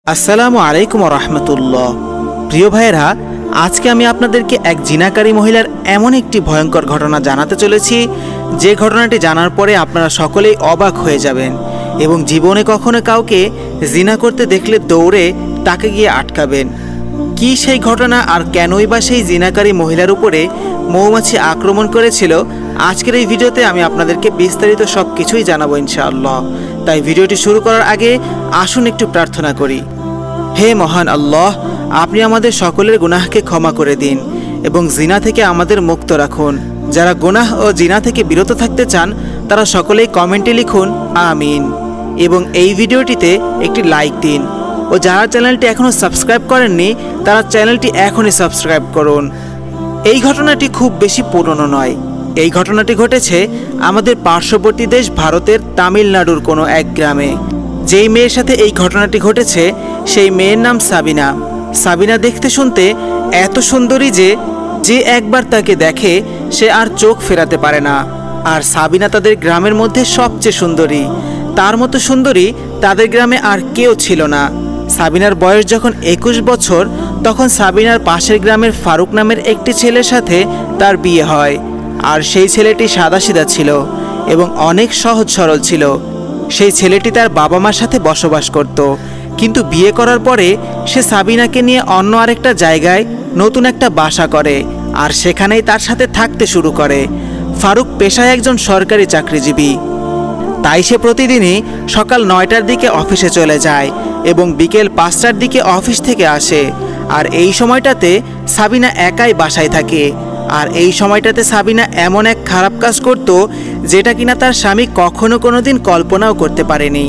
আসসালামু আলাইকুম রাহমাতুল্লাহ। প্রিয় ভাইয়েরা, আজকে আমি আপনাদেরকে এক জিনাকারী মহিলার এমন একটি ভয়ঙ্কর ঘটনা জানাতে চলেছি যে ঘটনাটি জানার পরে আপনারা সকলেই অবাক হয়ে যাবেন এবং জীবনে কখনো কাউকে জিনা করতে দেখলে দৌড়ে তাকে গিয়ে আটকাবেন। কি সেই ঘটনা আর কেনই বা সেই জিনাকারী মহিলার উপরে মৌমাছি আক্রমণ করেছিল, আজকের এই ভিডিওতে আমি আপনাদেরকে বিস্তারিত সব কিছুই জানাবো ইনশাআল্লাহ। তাই ভিডিওটি শুরু করার আগে আসুন একটু প্রার্থনা করি। হে মহান আল্লাহ, আপনি আমাদের সকলের গুনাহকে ক্ষমা করে দিন এবং জিনা থেকে আমাদের মুক্ত রাখুন। যারা গুনাহ ও জিনা থেকে বিরত থাকতে চান তারা সকলেই কমেন্টে লিখুন আমিন এবং এই ভিডিওটিতে একটি লাইক দিন। ও যারা চ্যানেলটি এখনও সাবস্ক্রাইব করেননি তারা চ্যানেলটি এখনই সাবস্ক্রাইব করুন। এই ঘটনাটি খুব বেশি পুরনো নয়। এই ঘটনাটি ঘটেছে আমাদের পার্শ্ববর্তী দেশ ভারতের তামিলনাড়ুর কোনো এক গ্রামে। যেই মেয়ের সাথে এই ঘটনাটি ঘটেছে সেই মেয়ের নাম সাবিনা। সাবিনা দেখতে শুনতে এত সুন্দরী যে একবার তাকে দেখে সে আর চোখ ফেরাতে পারে না। আর সাবিনা তাদের গ্রামের মধ্যে সবচেয়ে সুন্দরী। তার মতো সুন্দরী তাদের গ্রামে আর কেউ ছিল না। সাবিনার বয়স যখন 21 বছর তখন সাবিনার পাশের গ্রামের ফারুক নামের একটি ছেলের সাথে তার বিয়ে হয়। আর সেই ছেলেটি সাদাসিধা ছিল এবং অনেক সহজ সরল ছিল। সেই ছেলেটি তার বাবা মার সাথে বসবাস করত, কিন্তু বিয়ে করার পরে সে সাবিনাকে নিয়ে অন্য আরেকটা জায়গায় নতুন একটা বাসা করে আর সেখানেই তার সাথে থাকতে শুরু করে। ফারুক পেশায় একজন সরকারি চাকরিজীবী, তাই সে প্রতিদিনই সকাল 9টার দিকে অফিসে চলে যায় এবং বিকেল 5টার দিকে অফিস থেকে আসে। আর এই সময়টাতে সাবিনা একাই বাসায় থাকে। আর এই সময়টাতে সাবিনা এমন এক খারাপ কাজ করত যেটা কিনা তার স্বামী কখনো কোনোদিন কল্পনাও করতে পারেনি।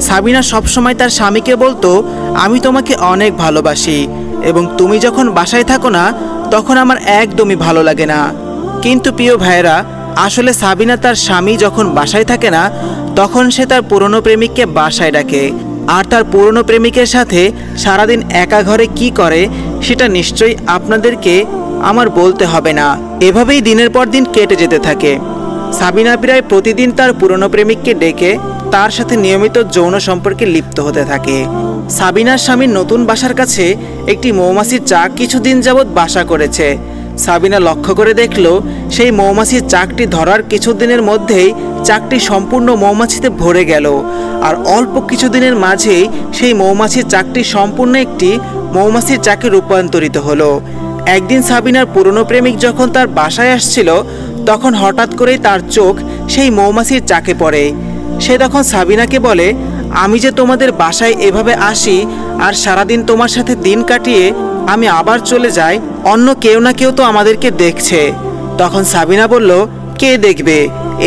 সাবিনা সবসময় তার স্বামীকে বলতো, আমি তোমাকে অনেক ভালোবাসি এবং তুমি যখন বাসায় থাকো না তখন আমার একদমই ভালো লাগে না। কিন্তু প্রিয় ভাইয়েরা, আসলে সাবিনা তার স্বামী যখন বাসায় থাকে না তখন সে তার পুরনো প্রেমিককে বাসায় ডাকে। আর তার পুরনো প্রেমিকের সাথে সারাদিন একা ঘরে কি করে সেটা নিশ্চয়ই আপনাদেরকে আমার বলতে হবে না। এভাবেই দিনের পর দিন কেটে যেতে থাকে। সাবিনা প্রায় প্রতিদিন তার পুরনো প্রেমিককে ডেকে তার সাথে নিয়মিত যৌন সম্পর্কে লিপ্ত হতে থাকে। সাবিনার স্বামীর নতুন বাসার কাছে একটি মৌমাছির চাক কিছুদিন যাবৎ বাসা করেছে। সাবিনা লক্ষ্য করে দেখল সেই মৌমাছির চাকটি ধরার কিছুদিনের মধ্যেই চাকটি সম্পূর্ণ মৌমাছিতে ভরে গেল। আর অল্প কিছুদিনের মাঝেই সেই মৌমাছির চাকটি সম্পূর্ণ একটি মৌমাছির চাকে রূপান্তরিত হলো। একদিন সাবিনার পুরনো প্রেমিক যখন তার বাসায় আসছিল তখন হঠাৎ করেই তার চোখ সেই মৌমাছির চাকে পড়ে। সে তখন সাবিনাকে বলে, আমি যে তোমাদের বাসায় এভাবে আসি আর সারাদিন তোমার সাথে দিন কাটিয়ে আমি আবার চলে যাই, অন্য কেউ না কেউ তো আমাদেরকে দেখছে। তখন সাবিনা বলল, কে দেখবে?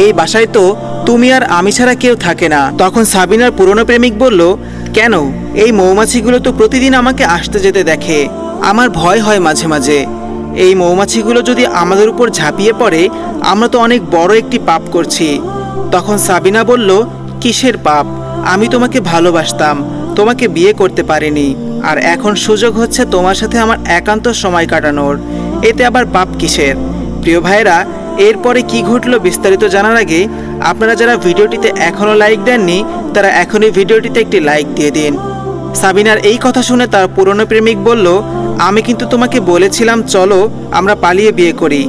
এই বাসায় তো তুমি আর আমি ছাড়া কেউ থাকে না। তখন সাবিনার পুরনো প্রেমিক বলল, কেন? এই মৌমাছিগুলো তো প্রতিদিন আমাকে আসতে যেতে দেখে, আমার ভয় হয় মাঝে মাঝে। এই মৌমাছিগুলো যদি আমাদের উপর ঝাঁপিয়ে পড়ে আমরা তো অনেক বড় একটি পাপ করছি। তখন সাবিনা বলল, কিসের পাপ? আমি তোমাকে ভালোবাসতাম, তোমাকে বিয়ে করতে পারিনি, আর এখন সুযোগ হচ্ছে তোমার সাথে আমার একান্ত সময় কাটানোর, এতে আবার পাপ কিসের? প্রিয় ভাইয়েরা, এরপরে কি ঘটলো বিস্তারিত জানার আগে আপনারা যারা ভিডিওটিতে এখনও লাইক দেননি তারা এখনই ভিডিওটিতে একটি লাইক দিয়ে দিন। সাবিনার এই কথা শুনে তার পুরনো প্রেমিক বলল, আমি কিন্তু তোমাকে বলেছিলাম চলো আমরা পালিয়ে বিয়ে করি,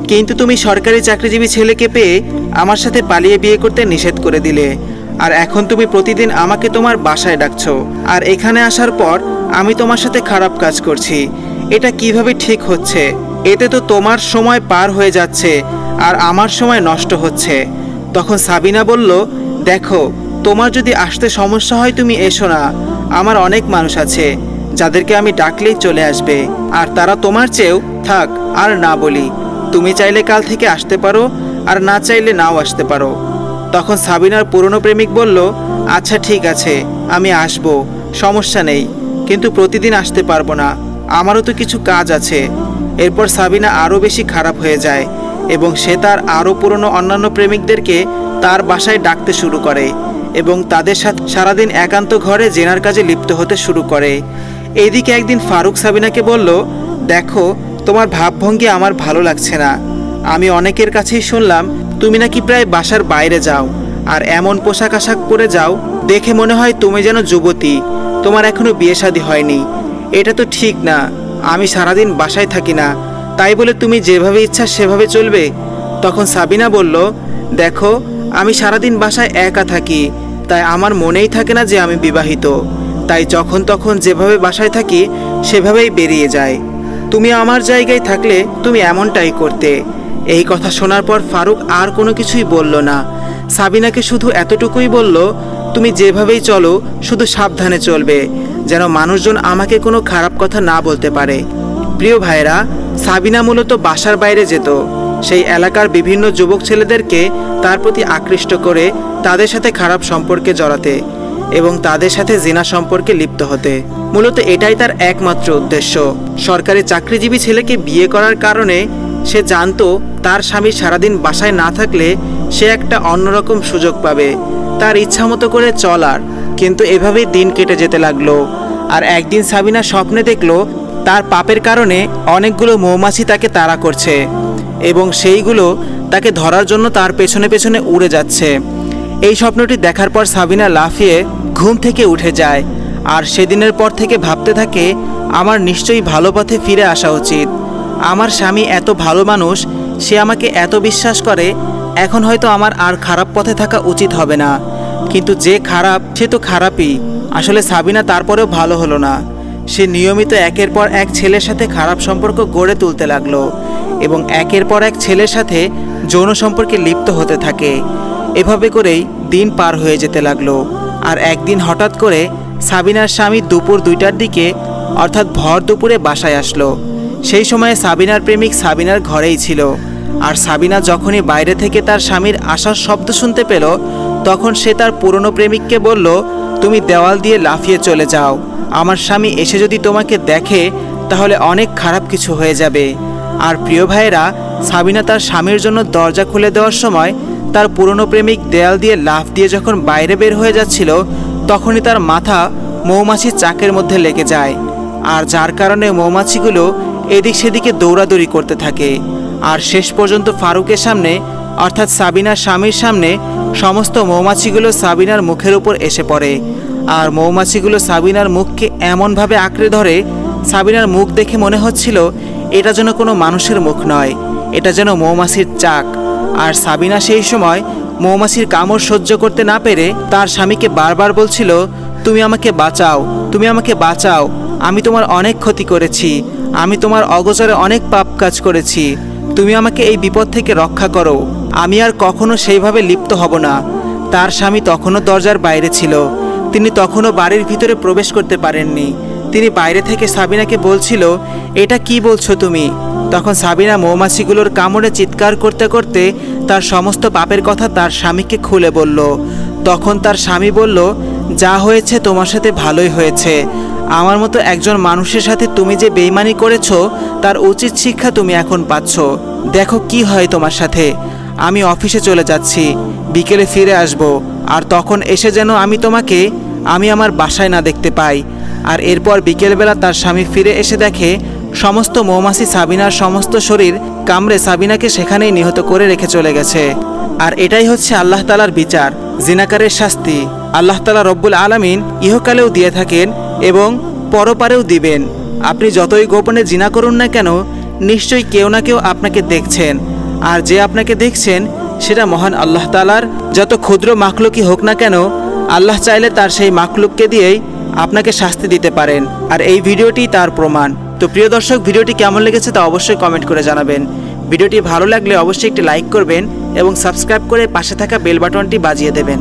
কিন্তু তুমি সরকারি চাকরিজীবী ছেলেকে পেয়ে আমার সাথে পালিয়ে বিয়ে করতে নিষেধ করে দিলে। আর এখন তুমি প্রতিদিন আমাকে তোমার বাসায় ডাকছো, আর এখানে আসার পর আমি তোমার সাথে খারাপ কাজ করছি। এটা কিভাবে ঠিক হচ্ছে? এতে তো তোমার সময় পার হয়ে যাচ্ছে আর আমার সময় নষ্ট হচ্ছে। তখন সাবিনা বলল, দেখো, তোমার যদি আসতে সমস্যা হয় তুমি এসো না, আমার অনেক মানুষ আছে যাদেরকে আমি ডাকলেই চলে আসবে, আর তারা তোমার চেয়েও থাক আর না বলি। তুমি চাইলে কাল থেকে আসতে পারো আর না চাইলে নাও আসতে পারো। তখন সাবিনার পুরনো প্রেমিক বলল, আচ্ছা ঠিক আছে, আমি আসবো, সমস্যা নেই, কিন্তু প্রতিদিন আসতে পারবো না, আমারও তো কিছু কাজ আছে। এরপর সাবিনা আরও বেশি খারাপ হয়ে যায় এবং সে তার আরও পুরনো অন্যান্য প্রেমিকদেরকে তার বাসায় ডাকতে শুরু করে এবং তাদের সাথে সারাদিন একান্ত ঘরে জেনার কাজে লিপ্ত হতে শুরু করে। এইদিকে একদিন ফারুক সাবিনাকে বলল, দেখো, তোমার ভাবভঙ্গি আমার ভালো লাগছে না। আমি অনেকের কাছেই শুনলাম তুমি নাকি প্রায় বাসার বাইরে যাও আর এমন পোশাক আশাক পরে যাও দেখে মনে হয় তুমি যেন যুবতী। তোমার এখনো বিয়ে শাদী হয়নি। এটা তো ঠিক না, আমি সারাদিন বাসায় থাকি না, তাই বলে তুমি যেভাবে ইচ্ছা সেভাবে চলবে? তখন সাবিনা বলল, দেখো আমি সারাদিন বাসায় একা থাকি, তাই আমার মনেই থাকে না যে আমি বিবাহিত, তাই যখন তখন যেভাবে বাসায় থাকি সেভাবেই বেরিয়ে যায়। তুমি আমার জায়গায় থাকলে তুমি এমনটাই করতে। এই কথা শোনার পর ফারুক আর কোনো কিছুই বলল না। সাবিনাকে শুধু এতটুকুই বলল, তুমি যেভাবেই চলো শুধু সাবধানে চলবে, যেন মানুষজন আমাকে কোনো খারাপ কথা না বলতে পারে। প্রিয় ভাইরা, সাবিনা মূলত বাসার বাইরে যেত সেই এলাকার বিভিন্ন যুবক ছেলেদেরকে তার প্রতি আকৃষ্ট করে তাদের সাথে খারাপ সম্পর্কে জড়াতে এবং তাদের সাথে জিনা সম্পর্কে লিপ্ত হতে। মূলত এটাই তার একমাত্র উদ্দেশ্য। সরকারি চাকরিজীবী ছেলেকে বিয়ে করার কারণে সে জানতো তার স্বামী সারাদিন বাসায় না থাকলে সে একটা অন্যরকম সুযোগ পাবে তার ইচ্ছা মতো করে চলার। কিন্তু এভাবেই দিন কেটে যেতে লাগলো। আর একদিন সাবিনা স্বপ্নে দেখলো তার পাপের কারণে অনেকগুলো মৌমাছি তাকে তাড়া করছে এবং সেইগুলো তাকে ধরার জন্য তার পেছনে পেছনে উড়ে যাচ্ছে। এই স্বপ্নটি দেখার পর সাবিনা লাফিয়ে ঘুম থেকে উঠে যায় আর সেদিনের পর থেকে ভাবতে থাকে, আমার নিশ্চয়ই ভালো পথে ফিরে আসা উচিত। আমার স্বামী এত ভালো মানুষ, সে আমাকে এত বিশ্বাস করে, এখন হয়তো আমার আর খারাপ পথে থাকা উচিত হবে না। কিন্তু যে খারাপ সে তো খারাপই। আসলে সাবিনা তারপরেও ভালো হলো না। সে নিয়মিত একের পর এক ছেলের সাথে খারাপ সম্পর্ক গড়ে তুলতে লাগলো এবং একের পর এক ছেলের সাথে যৌন সম্পর্কে লিপ্ত হতে থাকে। এভাবে করেই দিন পার হয়ে যেতে লাগলো। আর একদিন হঠাৎ করে সাবিনার স্বামী দুপুর 2টার দিকে অর্থাৎ ভর দুপুরে বাসায় আসলো। সেই সময়ে সাবিনার প্রেমিক সাবিনার ঘরেই ছিল। আর সাবিনা যখনই বাইরে থেকে তার স্বামীর আসার শব্দ শুনতে পেল, তখন সে তার পুরনো প্রেমিককে বলল, তুমি দেওয়াল দিয়ে লাফিয়ে চলে যাও, আমার স্বামী এসে যদি তোমাকে দেখে তাহলে অনেক খারাপ কিছু হয়ে যাবে। আর প্রিয় ভাইয়েরা, সাবিনা তার স্বামীর জন্য দরজা খুলে দেওয়ার সময় তার পুরনো প্রেমিক দেয়াল দিয়ে লাফ দিয়ে যখন বাইরে বের হয়ে যাচ্ছিল, তখনই তার মাথা মৌমাছির চাকের মধ্যে লেগে যায়। আর যার কারণে মৌমাছিগুলো এদিক সেদিকে দৌড়াদৌড়ি করতে থাকে। আর শেষ পর্যন্ত ফারুকের সামনে অর্থাৎ সাবিনার স্বামীর সামনে সমস্ত মৌমাছিগুলো সাবিনার মুখের উপর এসে পড়ে। আর মৌমাছিগুলো সাবিনার মুখকে এমনভাবে আঁকড়ে ধরে, সাবিনার মুখ দেখে মনে হচ্ছিল এটা যেন কোনো মানুষের মুখ নয়, এটা যেন মৌমাছির চাক। আর সাবিনা সেই সময় মৌমাছির কামড় সহ্য করতে না পেরে তার স্বামীকে বারবার বলছিল, তুমি আমাকে বাঁচাও, তুমি আমাকে বাঁচাও, আমি তোমার অনেক ক্ষতি করেছি, আমি তোমার অগোচরে অনেক পাপ কাজ করেছি, তুমি আমাকে এই বিপদ থেকে রক্ষা করো, আমি আর কখনো সেইভাবে লিপ্ত হব না। তার স্বামী তখনও দরজার বাইরে ছিল, তিনি তখনও বাড়ির ভিতরে প্রবেশ করতে পারেননি। তিনি বাইরে থেকে সাবিনাকে বলছিল, এটা কি বলছো তুমি? তখন সাবিনা মৌমাছিগুলোর কামড়ে চিৎকার করতে করতে তার সমস্ত পাপের কথা তার স্বামীকে খুলে বলল। তখন তার স্বামী বলল, যা হয়েছে তোমার সাথে ভালোই হয়েছে, আমার মতো একজন মানুষের সাথে তুমি যে বেইমানি করেছো তার উচিত শিক্ষা তুমি এখন পাচ্ছ। দেখো কি হয় তোমার সাথে। আমি অফিসে চলে যাচ্ছি, বিকেলে ফিরে আসব, আর তখন এসে যেন আমি আমার বাসায় না দেখতে পাই। আর এরপর বিকেলবেলা তার স্বামী ফিরে এসে দেখে সমস্ত মৌমাছি সাবিনার সমস্ত শরীর কামড়ে সাবিনাকে সেখানেই নিহত করে রেখে চলে গেছে। আর এটাই হচ্ছে আল্লাহ তাআলার বিচার, জিনাকারের শাস্তি। আল্লাহ তাআলা রব্বুল আলামিন ইহকালেও দিয়ে থাকেন এবং পরপারেও দিবেন। আপনি যতই গোপনে জিনা করুন না কেন, নিশ্চয়ই কেউ না কেউ আপনাকে দেখছেন। আর যে আপনাকে দেখছেন সেটা মহান আল্লাহ তাআলার যত ক্ষুদ্র মাখলুকই হোক না কেন, আল্লাহ চাইলে তার সেই মাখলুককে দিয়েই আপনাকে শাস্তি দিতে পারেন। আর এই ভিডিওটি তার প্রমাণ। তো প্রিয় দর্শক, ভিডিওটি কেমন লেগেছে তা অবশ্যই কমেন্ট করে জানাবেন। ভিডিওটি ভালো লাগলে অবশ্যই একটি লাইক করবেন এবং সাবস্ক্রাইব করে পাশে থাকা বেল বাটনটি বাজিয়ে দেবেন।